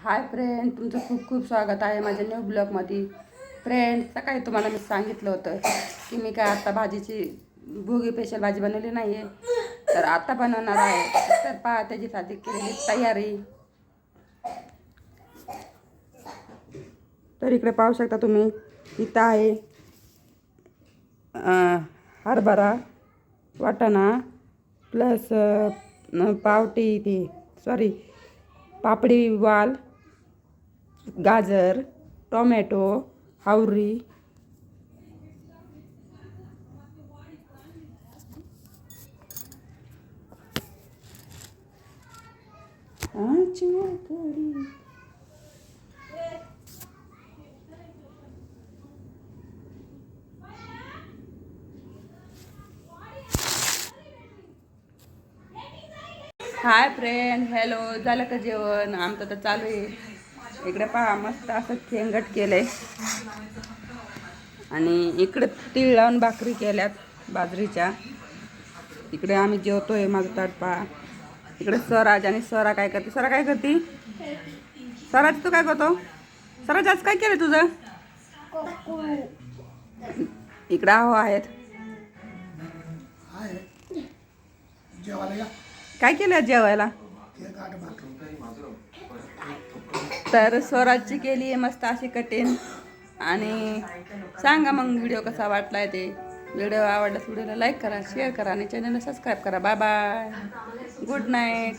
Hi friend, तुमचं खूप खूप स्वागत आहे माझ्या न्यू ब्लॉगमध्ये. फ्रेंड, सकाळी तुम्हाला मी सांगितलं होतं की मी काय आता भाजीची भोगी स्पेशल भाजी बनवली नाही आहे, तर आता बनवणार आहे. तर पहा त्याच्यासाठी केलेली तयारी. तर इकडे पाहू शकता तुम्ही, इथं आहे हरभरा, वाटाणा प्लस पावटी ती सॉरी पापडी वाल, गाजर, टोमॅटो, हावरी, हाय फ्रेंड, हॅलो. झालं का जेवण? आमचं तर चालू आहे. इकडे पहा, मस्त असं खेंगट केलंय आणि इकडे तीळ लावून भाकरी केल्यात बाजरीच्या. इकडे आम्ही जेवतोय. माझं ताट पहा. इकडे स्वराज आणि स्वरा काय करते? स्वरा काय करते? स्वराज तू काय करतो? स्वराज आज काय केलं तुझं? इकडे आहो आहेत. काय केलं जेवायला? तर स्वराजची केली आहे मस्त अशी कटिंग. आणि सांगा मग व्हिडिओ कसा वाटलाय ते. व्हिडिओ आवडल्यास व्हिडिओला लाईक करा, शेअर करा आणि चॅनलला सबस्क्राईब करा. Bye bye, good night.